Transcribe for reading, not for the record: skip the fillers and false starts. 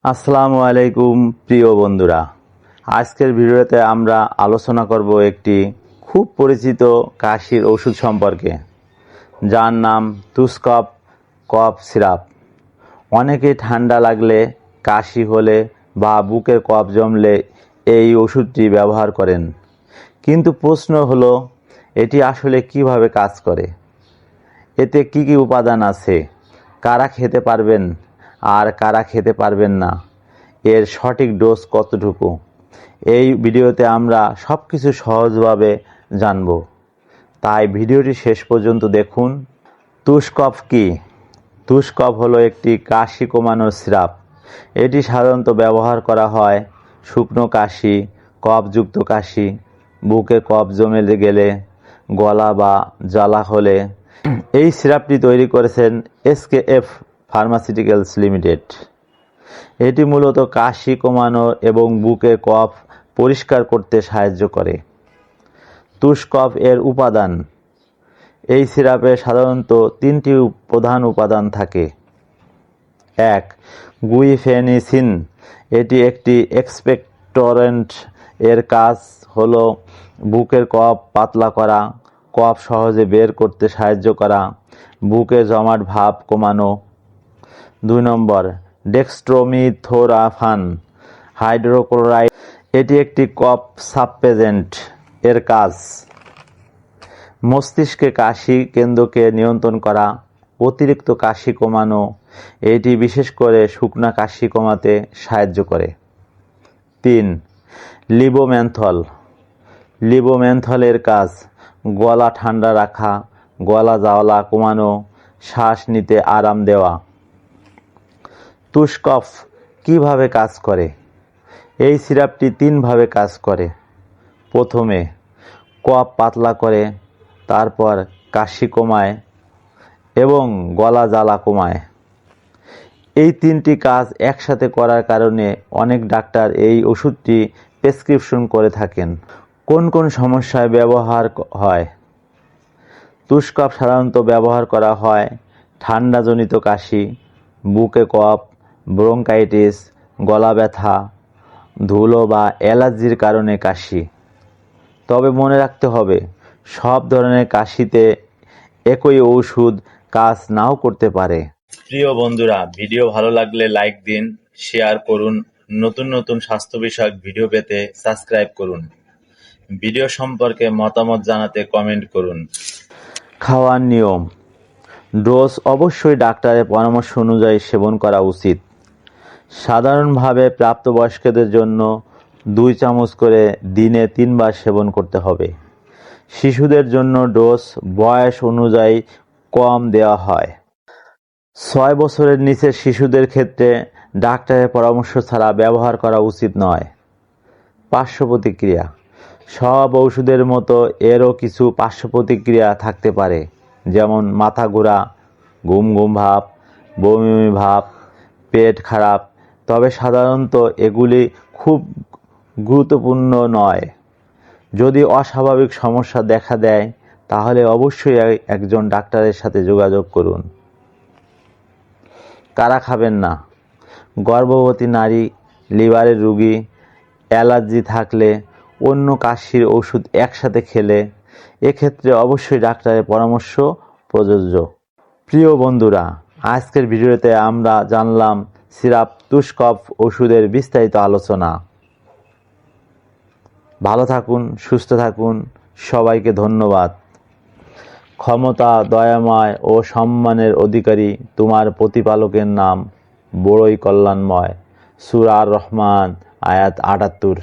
আসসালামু আলাইকুম প্রিয় বন্ধুরা, আজকের ভিডিওতে আমরা আলোচনা করব একটি খুব পরিচিত কাশির ওষুধ সম্পর্কে, যার নাম তুষকফ কফ সিরাপ। অনেকেই ঠান্ডা লাগলে, কাশি হলে বা বুকের কফ জমলে এই ওষুধটি ব্যবহার করেন। কিন্তু প্রশ্ন হলো, এটি আসলে কিভাবে কাজ করে, এতে কি কি উপাদান আছে, কারা খেতে পারবেন আর কারা খেতে পারবেন না, এর সঠিক ডোজ কতটুকু, এই ভিডিওতে আমরা সব কিছু সহজভাবে জানব। তাই ভিডিওটি শেষ পর্যন্ত দেখুন। তুষকফ কি? তুষকফ হলো একটি কাশি কমানোর সিরাপ। এটি সাধারণত ব্যবহার করা হয় শুকনো কাশি, কফযুক্ত কাশি, বুকে কফ জমে গেলে, গলা বা জ্বালা হলে। এই সিরাপটি তৈরি করেছেন এসকেএফ ফার্মাসিউটিক্যালস লিমিটেড। এটি মূলত কাশি কমানো এবং বুকে কফ পরিষ্কার করতে সাহায্য করে। তুষকফ এর উপাদান। এই সিরাপে সাধারণত তিনটি প্রধান উপাদান থাকে। 1. গুইফেনিসিন। এটি একটি এক্সপেক্টরেন্ট। এর কাজ হলো বুকের কফ পাতলা করা, কফ সহজে বের করতে সাহায্য করা, বুকে জমাট ভাব কমানো। 2 নম্বর, ডেক্সট্রোমিথোরাফান হাইড্রোক্লোরাইড। এটি একটি কফ সাপ্রেজেন্ট। এর কাজ মস্তিষ্কে কাশি কেন্দ্রকে নিয়ন্ত্রণ করা, অতিরিক্ত কাশি কমানো। এটি বিশেষ করে শুকনা কাশি কমাতে সাহায্য করে। 3. লিবোমেন্থল। লিবোমেন্থলের কাজ গলা ঠান্ডা রাখা, গলা জ্বালা কমানো, শ্বাস নিতে আরাম দেওয়া। তুষকফ কিভাবে কাজ করে? এই সিরাপটি তিনভাবে কাজ করে। প্রথমে কফ পাতলা করে, তারপর কাশি কমায় এবং গলা জ্বালা কমায়। এই তিনটি কাজ একসাথে করার কারণে অনেক ডাক্তার এই ওষুধটি প্রেসক্রিপশন করে থাকেন। কোন কোন সমস্যায় ব্যবহার হয়? তুষকফ সাধারণত ব্যবহার করা হয় ঠান্ডাজনিত কাশি, বুকে কফ, ব্রঙ্কাইটিস, গলা ব্যথা, ধুলো বা অ্যালার্জির কারণে কাশি। তবে মনে রাখতে হবে, সব ধরনের কাশিতে একই ওষুধ কাজ নাও করতে পারে। প্রিয় বন্ধুরা, ভিডিও ভালো লাগলে লাইক দিন, শেয়ার করুন। নতুন নতুন স্বাস্থ্য বিষয়ক ভিডিও পেতে সাবস্ক্রাইব করুন। ভিডিও সম্পর্কে মতামত জানাতে কমেন্ট করুন। খাওয়ার নিয়ম। ডোজ অবশ্যই ডাক্তারের পরামর্শ অনুযায়ী সেবন করা উচিত। সাধারণভাবে প্রাপ্তবয়স্কদের জন্য 2 চামচ করে দিনে 3 বার সেবন করতে হবে। শিশুদের জন্য ডোজ বয়স অনুযায়ী কম দেওয়া হয়। 6 বছরের নিচের শিশুদের ক্ষেত্রে ডাক্তারের পরামর্শ ছাড়া ব্যবহার করা উচিত নয়। পার্শ্ব প্রতিক্রিয়া। সব ওষুধের মতো এরও কিছু পার্শ্ব প্রতিক্রিয়া থাকতে পারে, যেমন মাথা ঘোরা, ঘুম ঘুম ভাব, বমি বমি ভাব, পেট খারাপ। তবে সাধারণত এগুলি খুব গুরুত্বপূর্ণ নয়। যদি অস্বাভাবিক সমস্যা দেখা দেয়, তাহলে অবশ্যই একজন ডাক্তারের সাথে যোগাযোগ করুন। কারা খাবেন না? গর্ভবতী নারী, লিভারের রোগী, অ্যালার্জি থাকলে, অন্য কাশির ওষুধ একসাথে খেলে, এক্ষেত্রে অবশ্যই ডাক্তারের পরামর্শ প্রযোজ্য। প্রিয় বন্ধুরা, আজকের ভিডিওতে আমরা জানলাম সিরাপ তুষকফ ওষুধের বিস্তারিত আলোচনা। ভালো থাকুন, সুস্থ থাকুন। সবাইকে ধন্যবাদ। ক্ষমতা, দয়াময় ও সম্মানের অধিকারী তোমার প্রতিপালকের নাম বড়ই কল্যাণময়। সূরা আর রহমান, আয়াত ৭৮।